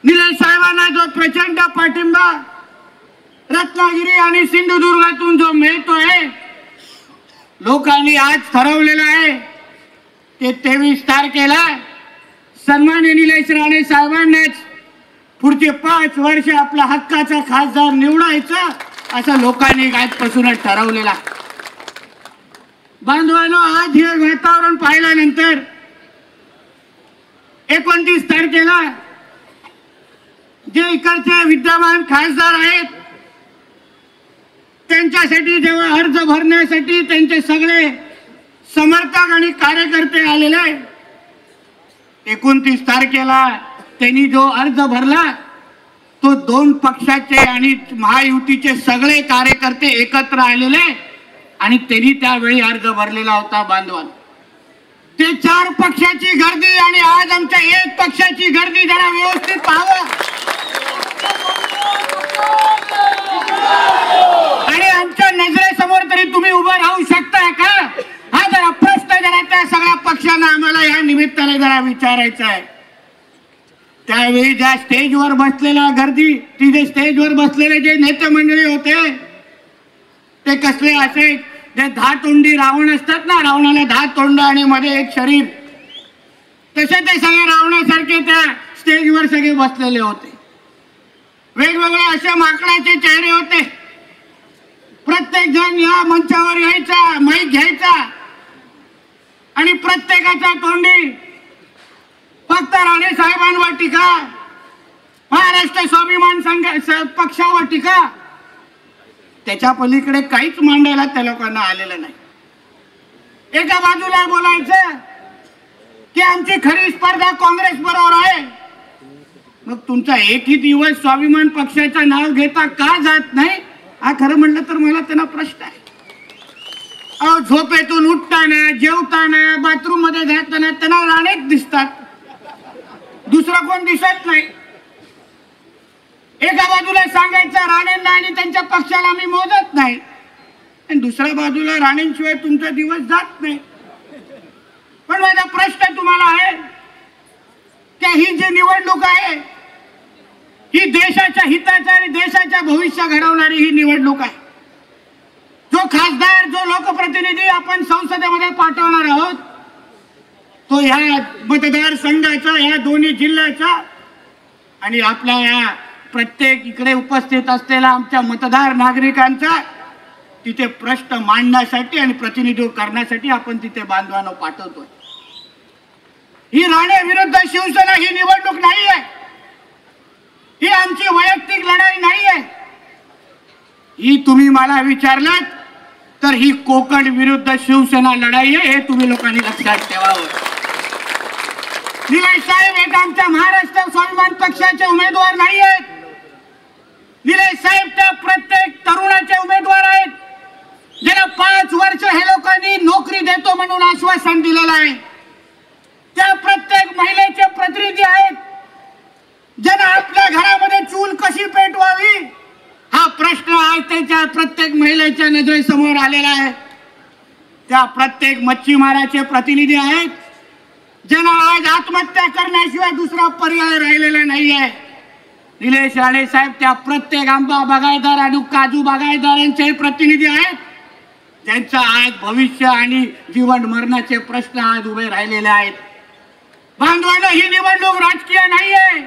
निलेश साहेबांना जो प्रचंड पाठिंबा रत्नागिरी आणि सिंधुदुर्गातून जो मिळतोय, लोकांनी आज ठरवलेलं आहे ते 23 तारखेला सन्माननीय निलेश राणे साहेबांनाच पुढचे 5 वर्ष आपला हक्काचा खासदार निवडायचा असं लोकांनी आजपासूनच ठरवलेला. बांधवांनो, आज हे वातावरण पाहिल्यानंतर 29 तारखेला जे इकडचे विद्यमान खासदार आहेत त्यांच्यासाठी जेव्हा अर्ज भरण्यासाठी त्यांचे सगळे समर्थक आणि कार्यकर्ते आलेले, 29 तारखेला त्यांनी जो अर्ज भरला तो 2 पक्षाचे आणि महायुतीचे सगळे कार्यकर्ते एकत्र आलेले आणि त्यांनी त्यावेळी अर्ज भरलेला होता. बांधवांनो, ते 4 पक्षाची गर्दी आणि आज आमच्या 1 पक्षाची गर्दी जरा व्यवस्थित पाहावं. आणि आमच्या नजरेसमोर तरी तुम्ही उभं राहू शकता का? हा जरा प्रश्न जरा त्या सगळ्या पक्षांना आम्हाला या निमित्ताने जरा विचारायचा आहे. त्यावेळी ज्या स्टेजवर बसलेल्या गर्दी, ती जे स्टेजवर बसलेले जे नेते मंडळी होते ते कसले असे, जे 10 तोंडी रावण असतात ना, रावणाला 10 तोंड आणि मध्ये एक शरीर, तसे ते सगळे रावणासारखे त्या स्टेजवर सगळे बसलेले होते. वेगवेगळे असे माकडाचे चेहरे होते. प्रत्येक जण या मंचावर यायचा, माईक घ्यायचा आणि प्रत्येकाच्या तोंडी फक्त राणे साहेबांवर टीका, महाराष्ट्र स्वाभिमान संघ पक्षावर टीका, त्याच्या पलीकडे काहीच मांडायला त्या लोकांना आलेलं नाही. एका बाजूला बोलायचं की आमची खरी स्पर्धा काँग्रेस बरोबर आहे. मग तुमचा एकही दिवस स्वाभिमान पक्षाचं नाव घेता का जात नाही? हा खरं म्हणलं तर मला त्यांना प्रश्न आहे. अहो, झोपेतून उठताना, जेवताना, बाथरूम मध्ये जाताना त्यांना राणेच दिसतात, दुसरा कोण दिसत नाही. एका बाजूला सांगायचं राणेंना आणि त्यांच्या पक्षाला मी मोजत नाही, आणि दुसऱ्या बाजूला राणेंशिवाय तुमचा दिवस जात नाही. पण माझा प्रश्न तुम्हाला आहे की ही जी निवडणूक आहे ही देशाच्या हिताचा आणि देशाच्या भविष्य घडवणारी ही निवडणूक आहे. जो खासदार, जो लोकप्रतिनिधी आपण संसदेमध्ये पाठवणार आहोत तो ह्या मतदारसंघाचा, या दोन्ही जिल्ह्याचा आणि आपल्या या प्रत्येक इकडे उपस्थित असलेल्या आमच्या मतदार नागरिकांचा तिथे प्रश्न मांडण्यासाठी आणि प्रतिनिधित्व करण्यासाठी आपण तिथे बांधवांना पाठवतोय. ही राणे विरुद्ध शिवसेना ही निवडणूक नाही आहे, ही आमची वैयक्तिक लढाई नाही आहे. ही तुम्ही मला विचारलात तर ही कोकण विरुद्ध शिवसेना लढाई आहे, हे तुम्ही लोकांनी लक्षात ठेवावं. निलेश साहेब एक आमच्या महाराष्ट्र स्वाभिमान पक्षाचे उमेदवार नाही आहेत. निलेश साहेब त्या प्रत्येक तरुणाचे उमेदवार आहेत ज्यांना 5 वर्ष हे लोकांनी नोकरी देतो म्हणून आश्वासन दिलेलं आहे. त्या प्रत्येक महिलेचे प्रतिनिधी आहेत ज्यांना आपल्या घरामध्ये चूल कशी पेटवावी हा प्रश्न आज त्यांच्या प्रत्येक महिलेच्या नजरेसमोर आलेला आहे. त्या प्रत्येक मच्छीमाराचे प्रतिनिधी आहेत ज्यांना आज आत्महत्या करण्याशिवाय दुसरा पर्याय राहिलेला नाहीये. निलेश राणे साहेब त्या प्रत्येक आंबा बागायतदार आणि काजू बागायतदारांचे प्रतिनिधी आहेत ज्यांचं आज भविष्य आणि जीवन मरणाचे प्रश्न आज उभे राहिलेले आहेत. बांधवांनो, ही निवडणूक राजकीय नाहीये,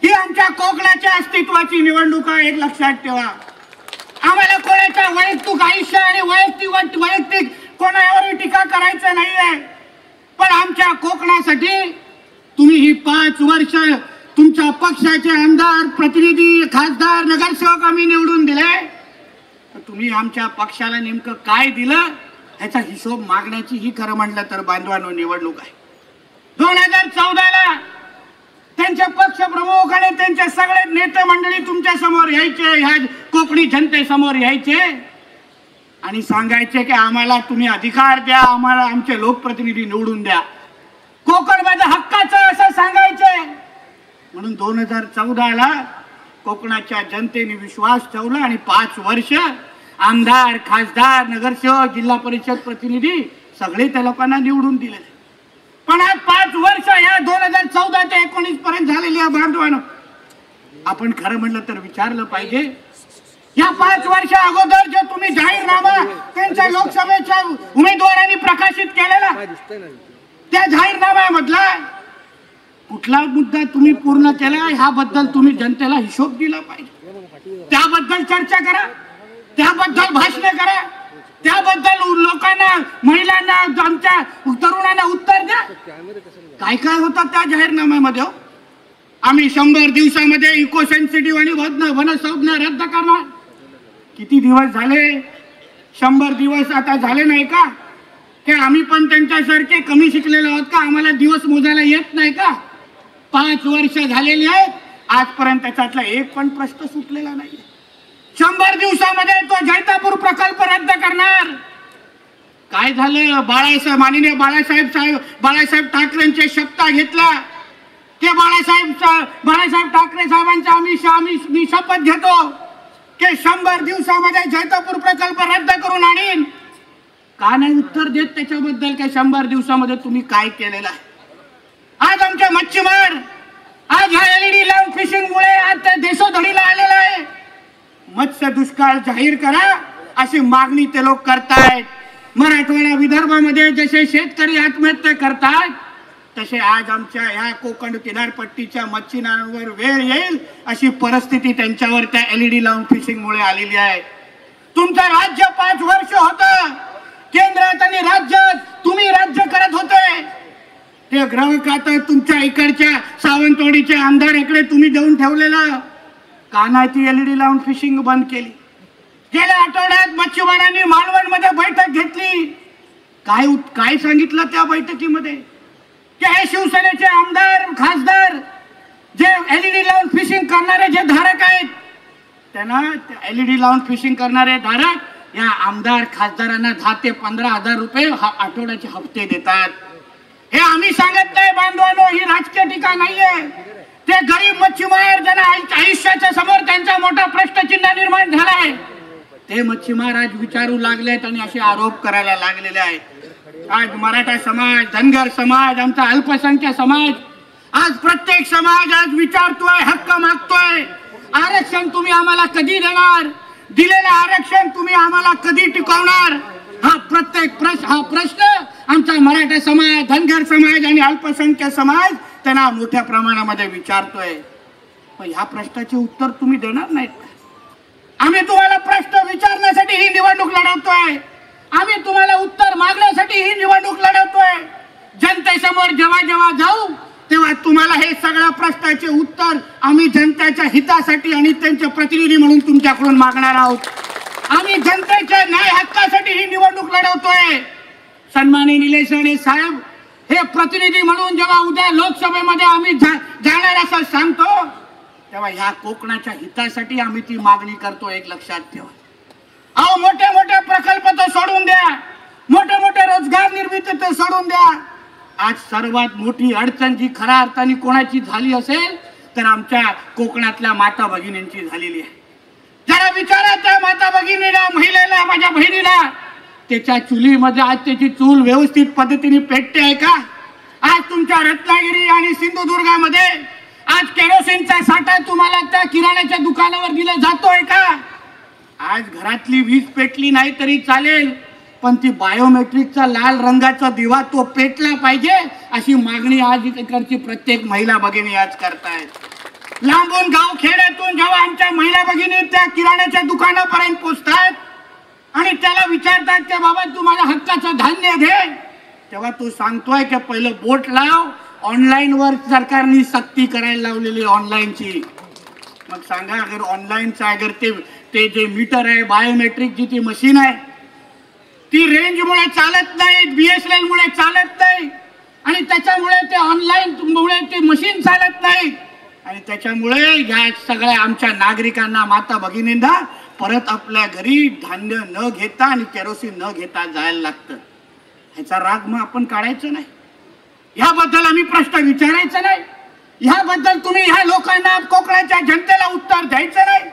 ही आमच्या कोकणाच्या अस्तित्वाची निवडणूक आहे, एक लक्षात ठेवा. आम्हाला कोणाच्या वैयक्तिक आयुष्य आणि वैयक्तिक कोणावर टीका करायचं नाहीये, पण आमच्या कोकणासाठी तुम्ही ही 5 वर्ष तुमच्या पक्षाचे आमदार, प्रतिनिधी, खासदार, नगरसेवक आम्ही निवडून दिले, तुम्ही आमच्या पक्षाला नेमकं काय दिलं ह्याचा हिशोब मागण्याची ही खरं म्हटलं तर बांधवांनो निवडणूक आहे. 2014ला त्यांचे पक्ष प्रमुख आणि त्यांचे सगळे नेते मंडळी तुमच्या समोर यायचे, ह्या कोकणी जनतेसमोर यायचे आणि सांगायचे की आम्हाला तुम्ही अधिकार द्या, आम्हाला आमचे लोकप्रतिनिधी निवडून द्या, कोकण माझं हक्काचं असं सांगायचे. म्हणून 2014ला कोकणाच्या जनतेने विश्वास ठेवला आणि 5 वर्ष आमदार, खासदार, नगरसेवक, जिल्हा परिषद प्रतिनिधी सगळे त्या लोकांना निवडून दिले. पण आज 5 वर्ष या 2014 ते 19 पर्यंत झालेली बांधवांनो आपण खरं म्हणलं तर विचारलं पाहिजे. या 5 वर्ष अगोदर जे तुम्ही जाहीरनामा त्यांच्या लोकसभेच्या उमेदवारांनी प्रकाशित केलेला, त्या जाहीरनाम्यामधला कुठला मुद्दा तुम्ही पूर्ण केला ह्याबद्दल तुम्ही जनतेला हिशोब दिला पाहिजे. त्याबद्दल चर्चा करा, त्याबद्दल भाषणे करा, त्याबद्दल लोकांना, महिलांना, आमच्या तरुणांना उत्तर द्या. काय काय होतं त्या जाहीरनाम्यामध्ये? आम्ही 100 दिवसामध्ये इको सेन्सिटिव्ह आणि वनसंज्ञा रद्द करणार. किती दिवस झाले? 100 दिवस आता झाले नाही का? की आम्ही पण त्यांच्यासारखे कमी शिकलेलो आहोत का? आम्हाला दिवस मोजायला येत नाही का? 5 वर्ष झालेली आहेत, आजपर्यंत त्याच्यातला एक पण प्रश्न सुटलेला नाही. 100 दिवसामध्ये तो जैतापूर प्रकल्प रद्द करणार. काय झालं? माननीय बाळासाहेब ठाकरेंचे शपथ घेतला. ते बाळासाहेब ठाकरे साहेबांचा मी शपथ घेतो की 100 दिवसामध्ये जैतापूर प्रकल्प रद्द करून आणीन. का नाही उत्तर देत त्याच्याबद्दल? काय 100 दिवसामध्ये तुम्ही काय केलेलं आहे? आज आमचे मच्छीमार आज ह्या एलईडी लावून फिशिंगमुळे आज त्या देशोधडीला आलेला आहे. मत्स्य दुष्काळ जाहीर करा अशी मागणी ते लोक करतायत. मराठवाडा विदर्भामध्ये जसे शेतकरी आत्महत्या करतात तसे आज आमच्या ह्या कोकण किनारपट्टीच्या मच्छीमारांवर वेळ येईल अशी परिस्थिती त्यांच्यावर त्या एलईडी लावून फिशिंगमुळे आलेली आहे. तुमचं राज्य 5 वर्ष होतं केंद्रात आणि राज्यात तुम्ही राज्य करत होते. ते गृह खातं तुमच्या इकडच्या सावंतवाडीच्या आमदाराकडे तुम्ही देऊन ठेवलेलं. का नाही ती एलईडी लावून फिशिंग बंद केली? गेल्या आठवड्यात मच्छीमारांनी मालवणमध्ये बैठक घेतली. काय सांगितलं त्या बैठकीमध्ये? की हे शिवसेनेचे आमदार खासदार जे एलईडी लावून फिशिंग करणारे जे धारक आहेत त्यांना एलईडी लावून फिशिंग करणारे धारक या आमदार खासदारांना 10 ते 15 हजार रुपये आठवड्याचे हप्ते देतात. हे आम्ही सांगत नाही बांधवांनो, ही राजकीय टीका नाहीये. ते गरीब मच्छीमार ज्यांना आयुष्याच्या समोर त्यांचा मोठा प्रश्नचिन्ह निर्माण झालाय ते मच्छीमार आज विचारू लागलेत आणि असे आरोप करायला लागलेले आहेत. आज मराठा समाज, धनगर समाज, आमचा अल्पसंख्याक समाज, आज प्रत्येक समाज आज विचारतोय, हक्क मागतोय. आरक्षण तुम्ही आम्हाला कधी देणार? दिलेलं आरक्षण तुम्ही आम्हाला कधी टिकवणार? हा प्रश्न आमचा मराठा समाज, धनगर समाज आणि अल्पसंख्याक समाज त्यांना मोठ्या प्रमाणामध्ये विचारतोय. पण ह्या प्रश्नाचे उत्तर तुम्ही देणार नाहीत. आम्ही तुम्हाला प्रश्न विचारण्यासाठी ही निवडणूक लढवतोय. आम्ही तुम्हाला उत्तर मागण्यासाठी ही निवडणूक लढवतोय. जनतेसमोर जेव्हा जेव्हा जाऊ तेव्हा तुम्हाला हे सगळ्या प्रश्नाचे उत्तर आम्ही जनतेच्या हितासाठी आणि त्यांचे प्रतिनिधी म्हणून तुमच्याकडून मागणार आहोत. आम्ही जनतेच्या न्याय हक्कासाठी ही निवडणूक लढवतोय. सन्माननीय निलेश राणे साहेब हे प्रतिनिधी म्हणून जेव्हा उद्या लोकसभेमध्ये आम्ही जाणार असं सांगतो तेव्हा ह्या कोकणाच्या हितासाठी आम्ही ती मागणी करतो. एक लक्षात ठेवा. अहो, मोठे मोठे प्रकल्प तर सोडून द्या, मोठे मोठे रोजगार निर्मिती तर सोडून द्या. आज सर्वात मोठी अडचण जी खऱ्या अर्थाने कोणाची झाली असेल तर आमच्या कोकणातल्या माता भगिनींची झालेली आहे. जरा विचारा त्या माता भगिनीला, महिलेला, माझ्या बहिणीला, त्याच्या चुलीमध्ये आज त्याची चूल व्यवस्थित पद्धतीने पेटते आहे का? आज तुमच्या रत्नागिरी आणि सिंधुदुर्गामध्ये आज केरोसिनचा साठा तुम्हाला त्या किराण्याच्या दुकानावर दिला जातोय का? आज घरातली वीज पेटली नाही तरी चालेल पण ती बायोमेट्रिकचा लाल रंगाचा दिवा तो पेटला पाहिजे अशी मागणी आज इकडची प्रत्येक महिला भगिनी आज करतायत. लांबून गाव खेड्यातून जेव्हा आमच्या महिला भगिनी त्या किराण्याच्या दुकानापर्यंत पोहोचतात आणि त्याला विचारतात की बाबा तू माझ्या हक्काचं धान्य घे, तेव्हा तू सांगतोय की पहिलं बोट लाव. ऑनलाईन वर सरकारने सक्ती करायला लावलेली ऑनलाईनची. मग सांगा अगर ऑनलाईनचा अगर ते जे मीटर आहे, बायोमेट्रिक जी ती मशीन आहे ती रेंजमुळे चालत नाही, BSNL मुळे चालत नाही आणि त्याच्यामुळे ते ऑनलाईन मुळे ते मशीन चालत नाही आणि त्याच्यामुळे या सगळ्या आमच्या नागरिकांना, माता भगिनींना परत आपल्या घरी धान्य न घेता आणि केरोसिन न घेता जायला लागतं. ह्याचा राग मग आपण काढायचा नाही. ह्याबद्दल आम्ही प्रश्न विचारायचा नाही. ह्याबद्दल तुम्ही ह्या लोकांना, कोकणाच्या जनतेला उत्तर द्यायचं नाही.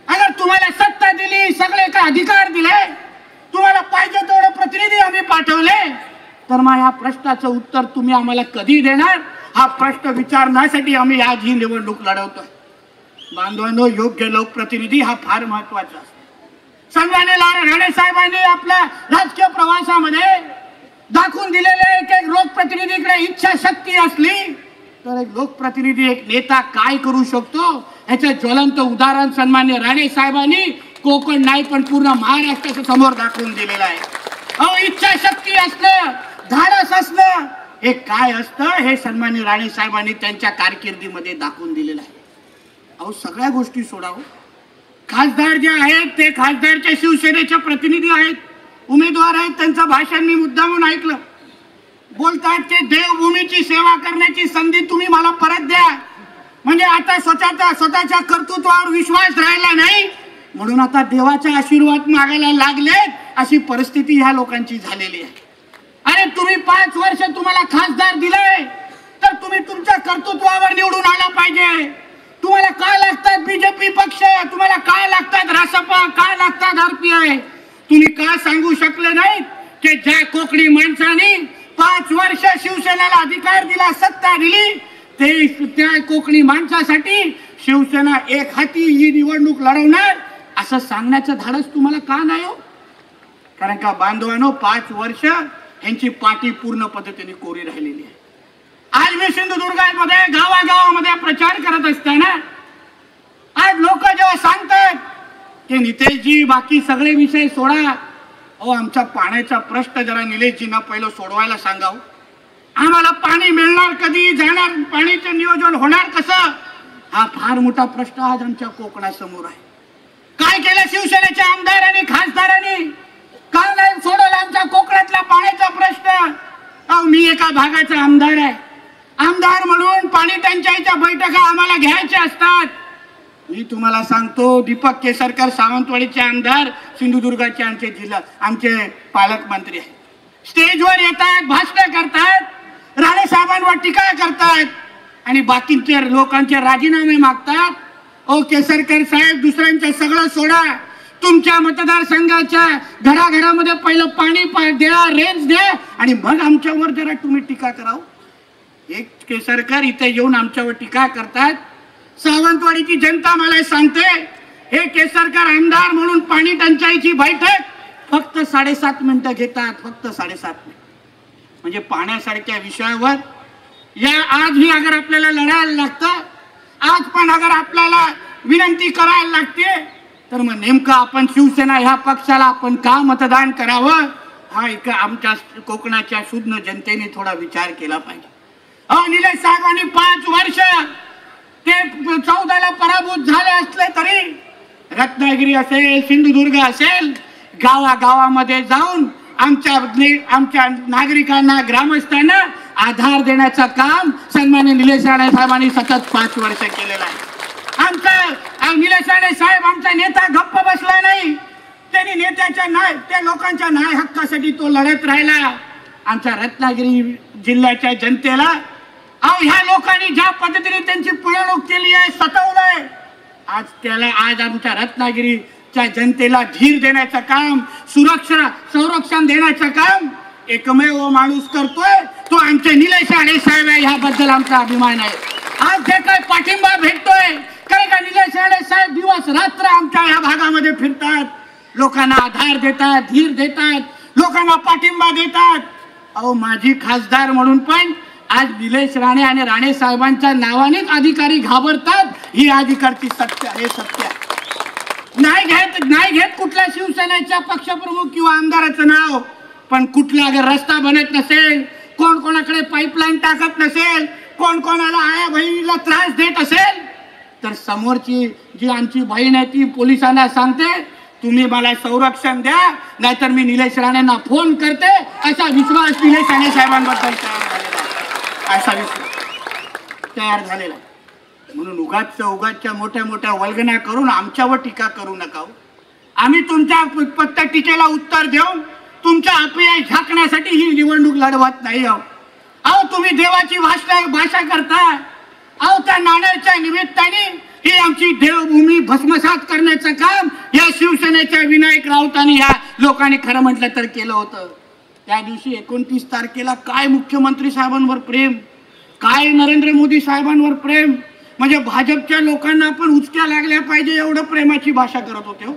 अगर तुम्हाला सत्ता दिली, सगळे का अधिकार दिले, तुम्हाला पाहिजे तेवढे प्रतिनिधी आम्ही पाठवले तर मग ह्या प्रश्नाचं उत्तर तुम्ही आम्हाला कधी देणार? हा प्रश्न विचारण्यासाठी आम्ही आज ही निवडणूक लढवतोय. बांधवांनो, योग्य लोकप्रतिनिधी हा फार महत्वाचा असतो. सन्माननीय राणे साहेबांनी आपल्या राजकीय प्रवासामध्ये दाखवून दिलेले एक लोकप्रतिनिधीकडे इच्छाशक्ती असली तर एक लोकप्रतिनिधी, एक नेता काय करू शकतो याचं ज्वलंत उदाहरण सन्माननीय राणे साहेबांनी कोकण नाही पण पूर्ण महाराष्ट्राच्या समोर दाखवून दिलेलं आहे. अहो, इच्छाशक्ती असणं, धाडस असणं हे काय असतं हे सन्माननीय राणे साहेबांनी त्यांच्या कारकिर्दीमध्ये दाखवून दिलेलं आहे. अहो, सगळ्या गोष्टी सोडावं. खासदार जे आहेत ते खासदारच्या शिवसेनेचे प्रतिनिधी आहेत, उमेदवार आहेत. त्यांचं भाषण मी मुद्दामून ऐकलं. बोलतात की देवभूमीची सेवा करण्याची संधी तुम्ही मला परत द्या. म्हणजे आता स्वतःच्या कर्तृत्वावर विश्वास राहिला नाही म्हणून आता देवाचा आशीर्वाद मागायला लागलेत, अशी परिस्थिती ह्या लोकांची झालेली आहे. अरे, तुम्ही 5 वर्ष तुम्हाला खासदार दिले तर तुम्ही तुमच्या कर्तृत्वावर निवडून आला पाहिजे. तुम्हाला काय लागतात बीजेपी पक्ष, तुम्हाला काय लागतात रासपा, काय लागतात आरपीआय. तुम्ही का सांगू शकले नाही की ज्या कोकणी माणसाने 5 वर्ष शिवसेनेला अधिकार दिला, सत्ता दिली, ते त्या कोकणी माणसासाठी शिवसेना एक हाती ही निवडणूक लढवणार असं सांगण्याचं धाडस तुम्हाला का नाही हो? कारण का बांधवांनो, 5 वर्ष यांची पाठी पूर्ण पद्धतीने कोरी राहिलेली आहे. आज मी सिंधुदुर्गामध्ये गावागावामध्ये प्रचार करत असताना आज लोक जेव्हा सांगतात की नितेशजी बाकी सगळे विषय सोडा, अहो आमचा पाण्याचा प्रश्न जरा निलेशजींना पहिलं सोडवायला सांगाव. आम्हाला पाणी मिळणार कधी, जाणार पाणीचं नियोजन होणार कसं, हा फार मोठा प्रश्न आज आमच्या कोकणासमोर आहे. काय केलं शिवसेनेच्या आमदारांनी खासदारांनी, का नाही सोडवला आमच्या कोकणातला पाण्याचा प्रश्न. अहो, मी एका भागाचा आमदार आहे. आमदार म्हणून पाणी टंचाईच्या बैठका आम्हाला घ्यायच्या असतात. मी तुम्हाला सांगतो, दीपक केसरकर सावंतवाडीचे आमदार, सिंधुदुर्गाचे आमचे पालकमंत्री आहेत. स्टेजवर येतात, भाषण करतात, राणे साहेबांवर टीका करतात आणि बाकीच्या लोकांचे राजीनामे मागतात. ओ केसरकर साहेब, दुसऱ्यांचं सगळं सोडा, तुमच्या मतदारसंघाच्या घराघरामध्ये पहिलं पाणी द्या, रेंज द्या आणि मग आमच्यावर जरा तुम्ही टीका करावं. एक केसरकर इथे येऊन आमच्यावर टीका करतात. सावंतवाडीची जनता मला सांगते, हे केसरकर आमदार म्हणून पाणी टंचाईची बैठक फक्त 7.5 मिनिटं घेतात, फक्त 7.5 मिनिट. म्हणजे पाण्यासारख्या विषयावर आजही अगर आपल्याला लढायला लागतं, आज पण अगर आपल्याला विनंती करायला लागते, तर मग नेमकं आपण शिवसेना ह्या पक्षाला आपण का मतदान करावं हा एक आमच्या कोकणाच्या शुद्ध जनतेने थोडा विचार केला पाहिजे. निलेश साहेबांनी 5 वर्ष ते 14ला पराभूत झाले असले तरी रत्नागिरी असेल, सिंधुदुर्ग असेल, गावागावामध्ये जाऊन आमच्या नागरिकांना, ग्रामस्थांना आधार देण्याचं काम सन्माननीय निलेश राणे साहेबांनी सतत 5 वर्ष केलेलं आहे. आमचा निलेश राणे साहेब आमचा नेता गप्प बसला नाही. त्यांनी त्या लोकांच्या न्याय हक्कासाठी तो लढत राहिला. आमच्या रत्नागिरी जिल्ह्याच्या जनतेला ह्या लोकांनी ज्या पद्धतीने त्यांची पिळवणूक केली आहे, सतवलंय, आज आमच्या रत्नागिरीच्या जनतेला धीर देण्याचं काम, संरक्षण देण्याचं काम एकमेव माणूस करतोय तो आमचे निलेश राणे साहेब आहे. ह्याबद्दल आमचा अभिमान आहे. आज जे काय पाठिंबा भेटतोय, कारण का निलेश राणे साहेब दिवस रात्र आमच्या ह्या भागामध्ये फिरतात, लोकांना आधार देतात, धीर देतात, लोकांना पाठिंबा देतात. अहो, माझी खासदार म्हणून पण आज निलेश राणे आणि राणे साहेबांच्या नावानेच अधिकारी घाबरतात. ही अधिकारची सत्य आहे, सत्य आहे. नाही घेत कुठल्या शिवसेनेच्या पक्षप्रमुख किंवा आमदाराचं नाव, पण कुठला अगर रस्ता बनत नसेल, कोण कोणाकडे पाईपलाईन टाकत नसेल, कोण कोणाला आया बहिणीला त्रास देत असेल, तर समोरची जी आमची बहीण आहे ती पोलिसांना सांगते, तुम्ही मला संरक्षण द्या, नाहीतर मी निलेश राणेंना फोन करते. असा विश्वास निलेश राणे साहेबांबद्दल असा विश्वास तयार झालेला. म्हणून उगाचच्या मोठ्या वल्गना करून आमच्यावर टीका करू नका. आम्ही तुमच्या पत्ता टीकेला उत्तर देऊन तुमच्या अपयश झाकण्यासाठी ही निवडणूक लढवत नाही आहोत. अहो, तुम्ही देवाची भाषा करता. अहो, त्या नाण्याच्या निमित्ताने ही आमची देवभूमी भस्मसात करण्याचं काम या शिवसेनेच्या विनायक राऊतांनी या लोकांनी खरं म्हटलं तर केलं होतं. त्या दिवशी 29 तारखेला काय मुख्यमंत्री साहेबांवर प्रेम, काय नरेंद्र मोदी साहेबांवर प्रेम, म्हणजे भाजपच्या लोकांना पण उचक्या लागल्या पाहिजे एवढं प्रेमाची भाषा करत होते हो.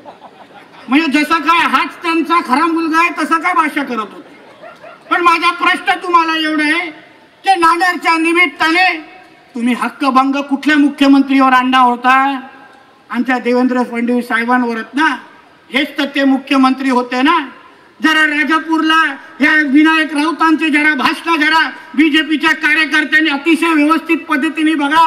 म्हणजे जसं काय हाच त्यांचा खरा मुलगा आहे तसं काय भाषा करत होते. पण माझा प्रश्न तुम्हाला एवढा आहे की नांदेडच्या निमित्ताने तुम्ही हक्कभंग कुठल्या मुख्यमंत्रीवर आणला होता? आमच्या देवेंद्र फडणवीस साहेबांवरच ना. हेच तर ते मुख्यमंत्री होते ना. जरा राजापूरला या विनायक राऊतांचे जरा भाषण जरा बीजेपीच्या कार्यकर्त्यांनी अतिशय व्यवस्थित पद्धतीने बघा.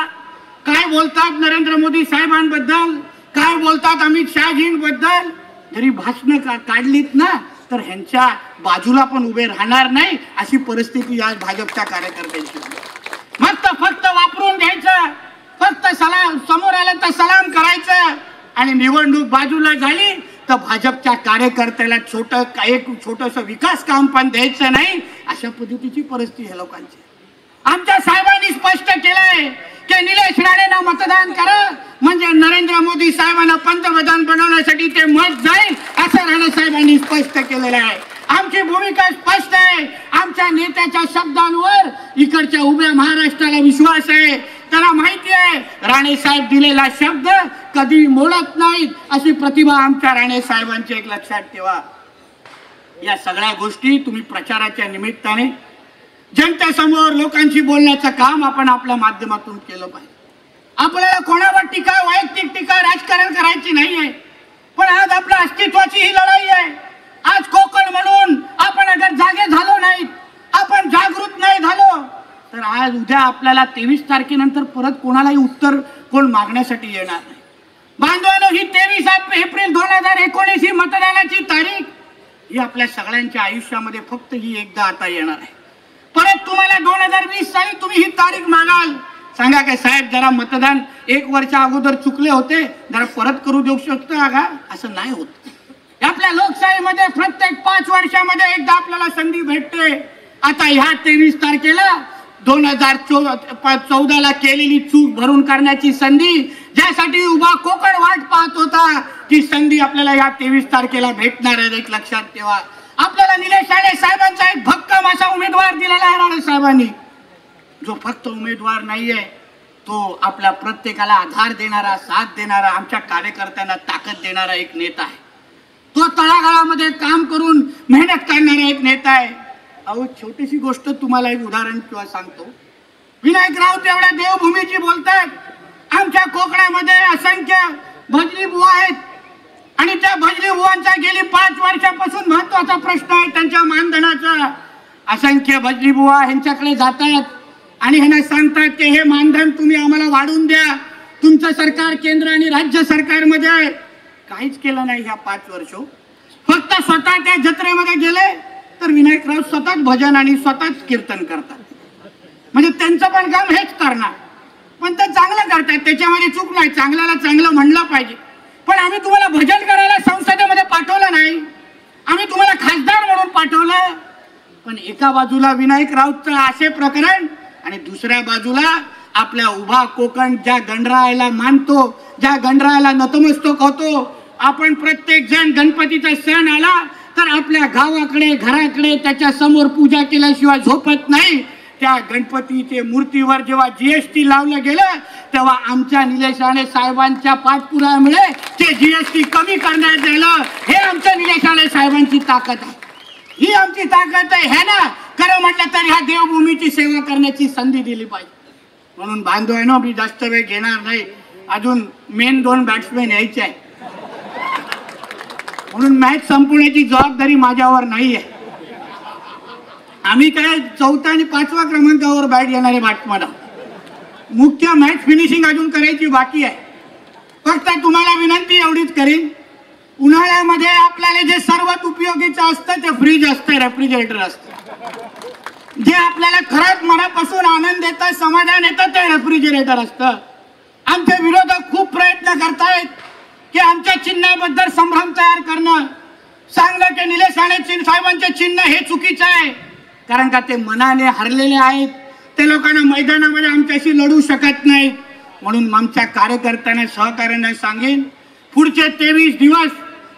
काय बोलतात नरेंद्र मोदी साहेबांबद्दल, काय बोलतात अमित शहाजींबद्दल. जरी भाषण काढलीत ना तर ह्यांच्या बाजूला पण उभे राहणार नाही अशी परिस्थिती आज भाजपच्या कार्यकर्त्यांची. मग फक्त वापरून घ्यायचं, फक्त सलाम समोर आलं तर सलाम करायचं आणि निवडणूक बाजूला झाली तर भाजपच्या कार्यकर्त्याला एक छोटस विकास काम पण द्यायचं नाही. अशा पद्धतीची परिस्थिती आहे लोकांची. आमच्या साहेबांनी स्पष्ट केलंय की निलेश राणेंना मतदान करा म्हणजे नरेंद्र मोदी साहेबांना पंतप्रधान बनवण्यासाठी ते मत जाईल असं राणे साहेबांनी स्पष्ट केलेलं आहे. आमची भूमिका स्पष्ट आहे. आमच्या नेत्याच्या शब्दांवर इकडच्या उभ्या महाराष्ट्राला विश्वास आहे. त्याला माहिती आहे राणे साहेब दिलेला शब्द कधी मोडत नाहीत अशी प्रतिभा आमच्या राणे साहेबांची एक लक्षात ठेवा. या सगळ्या गोष्टी तुम्ही प्रचाराच्या निमित्ताने जनतेसमोर लोकांशी बोलण्याचं काम आपण आपल्या माध्यमातून केलं पाहिजे. आपल्याला कोणावर टीका, वैयक्तिक टीका, राजकारण करायची नाहीये. पण आज आपल्या अस्तित्वाची ही लढाई आहे. आज कोकण म्हणून आपण अगर जागे झालो नाहीत, आपण जागृत नाही झालो तर आज उद्या आपल्याला 23 तारखेनंतर परत कोणालाही उत्तर कोण मागण्यासाठी येणार नाही. बांधवांनो, ही 23 एप्रिल 2019 ही मतदानाची तारीख ही आपल्या सगळ्यांच्या आयुष्यामध्ये फक्त ही एकदा आता येणार आहे. परत तुम्हाला 2020 साली तुम्ही ही तारीख मागाल, सांगा काय साहेब जरा मतदान 1 वर्ष अगोदर चुकले होते, जरा परत करू देऊ शकता का? असं नाही होत. आपल्या लोकशाहीमध्ये प्रत्येक 5 वर्षामध्ये एकदा आपल्याला संधी भेटते. आता ह्या 23 तारखेला 2014ला केलेली चूक भरून करण्याची संधी, ज्यासाठी उभा कोकण वाट पाहत होता, ती संधी आपल्याला या 23 तारखेला भेटणार आहे. एक लक्षात ठेवा. आपल्याला निलेश राणे साहेबांचा एक भक्कम असा उमेदवार दिलेला आहे राणे साहेबांनी, जो फक्त उमेदवार नाहीये, तो आपल्या प्रत्येकाला आधार देणारा, साथ देणारा, आमच्या कार्यकर्त्यांना ताकद देणारा एक नेता आहे. तो तळागाळामध्ये काम करून मेहनत करणारा एक नेता आहे. अहो, छोटीशी गोष्ट तुम्हाला एक उदाहरण किंवा सांगतो. विनायक राऊत एवढ्या देवभूमीची बोलतात. आमच्या कोकणामध्ये असंख्य भजनी बुवा आहेत आणि त्या भजनी बुवांचा गेली 5 वर्षापासून महत्वाचा प्रश्न आहे त्यांच्या मानधनाचा. असंख्य भजनी बुवा ह्यांच्याकडे जातात आणि ह्यांना सांगतात की हे मानधन तुम्ही आम्हाला वाढवून द्या. तुमचं सरकार केंद्र आणि राज्य सरकारमध्ये आहे. काहीच केलं नाही ह्या 5 वर्ष. फक्त स्वतः त्या जत्रेमध्ये गेले तर विनायक राऊत स्वतःच भजन आणि स्वतःच कीर्तन करतात. म्हणजे त्यांचं पण काम हेच करणार. पण ते चांगलं करतात, त्याच्यामध्ये चूक नाही. चांगल्याला चांगलं म्हणलं पाहिजे. पण आम्ही तुम्हाला भजन करायला संसदेमध्ये पाठवलं नाही, आम्ही तुम्हाला खासदार म्हणून पाठवलं. पण एका बाजूला विनायक राऊतचं असे प्रकरण आणि दुसऱ्या बाजूला आपल्या उभा कोकण ज्या गणरायाला मानतो, ज्या गणरायाला नतमस्तक होतो. आपण प्रत्येक जण गणपतीचा सण आला तर आपल्या गावाकडे घराकडे त्याच्या समोर पूजा केल्याशिवाय झोपत नाही. त्या गणपतीचे मूर्तीवर जेव्हा GST लावलं गेलं तेव्हा आमच्या निलेश राणे साहेबांच्या पाठपुराव्यामुळे ते GST कमी करण्यात आलं. हे आमच्या निलेश राणे साहेबांची ताकद आहे. ही आमची ताकद आहे. ह्या ना खरं म्हटलं तर ह्या देवभूमीची सेवा करण्याची संधी दिली पाहिजे. म्हणून बांधवांनो, मी जास्त वेळ घेणार नाही. अजून मेन 2 बॅट्समॅन यायचे आहे, म्हणून मॅच संपवण्याची जबाबदारी माझ्यावर नाहीये. आम्ही काय 4था आणि 5वा क्रमांकावर बॅट घेणारे बॅट्समन. मुख्य मॅच फिनिशिंग अजून करायची बाकी आहे. फक्त तुम्हाला विनंती एवढीच करीन, उन्हाळ्यामध्ये आपल्याला जे सर्वात उपयोगीचं असतं ते फ्रीज असतं, रेफ्रिजरेटर असतं. जे आपल्याला खरंच मनापासून आनंद देतं, समाधान येतं ते रेफ्रिजरेटर असतं. आमचे विरोधक खूप प्रयत्न करतायत की आमच्या चिन्हाबद्दल संभ्रम तयार करणं, सांगलं की निलेश राणे साहेबांचे चिन्ह हे चुकीचं आहे. कारण का ते मनाने हरलेले आहेत. ते लोकांना मैदानामध्ये आमच्याशी लढू शकत नाहीत. म्हणून आमच्या कार्यकर्त्यांना, सहकार्यांना सांगेन, पुढचे 23 दिवस,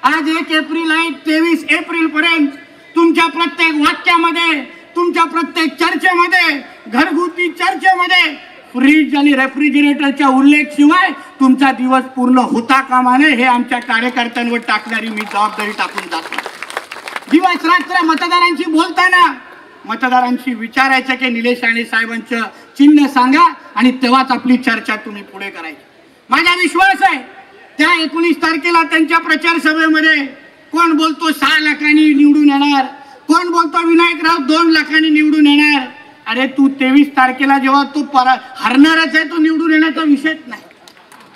आज 1 एप्रिल आहे, 23 एप्रिल पर्यंत तुमच्या प्रत्येक वाक्यामध्ये, तुमच्या प्रत्येक चर्चेमध्ये, घरगुती चर्चेमध्ये फ्रीज आणि रेफ्रिजरेटरच्या उल्लेख शिवाय तुमचा दिवस पूर्ण होता कामा नये हे आमच्या कार्यकर्त्यांवर टाकणारी मी जबाबदारी टाकून जातो. दिवस रात्र मतदारांशी बोलताना मतदारांशी विचारायचं की निलेश राणे साहेबांचं चिन्ह सांगा आणि तेव्हाच आपली चर्चा तुम्ही पुढे करायची. माझा विश्वास आहे त्या 19 तारखेला त्यांच्या प्रचार सभेमध्ये कोण बोलतो 6 लाखांनी निवडून येणार, कोण बोलतो विनायकराव 2 लाखांनी निवडून येणार. अरे तू 23 तारखेला जेव्हा तू हरणारच आहे, तो निवडून येण्याचा विषयच नाही.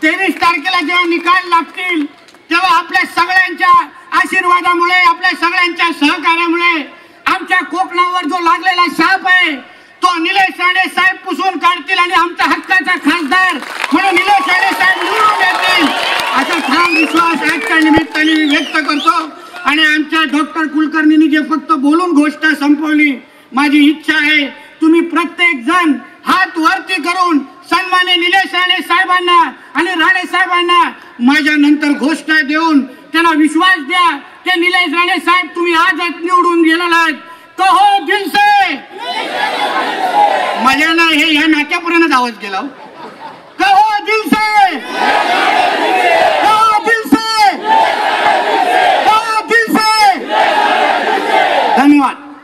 23 तारखेला जेव्हा निकाल लागतील तेव्हा आपल्या सगळ्यांच्या आशीर्वादामुळे, आपल्या सगळ्यांच्या सहकार्यामुळे आमच्या कोकणावर जो लागलेला शाप आहे तो निलेश राणे साहेब पुसून काढतील आणि आमचा हक्काचा खासदार म्हणून निलेश राणे साहेब निवडून येतील असा ठाम विश्वास आजच्या निमित्ताने मी व्यक्त करतो. आणि आमच्या डॉक्टर कुलकर्णींनी जे फक्त बोलून गोष्ट संपवली, माझी इच्छा आहे तुम्ही प्रत्येक जण हात वरती करून सन्मान्य निलेश राणे साहेबांना आणि राणे साहेबांना माझ्या नंतर घोषणा देऊन त्यांना विश्वास द्या की निलेश राणे साहेब तुम्ही आजच निवडून गेलेला आहात. कहो दिल से, माझ्या ना हे या नाक्यापर्यंत आवाज गेला. कहो दिल से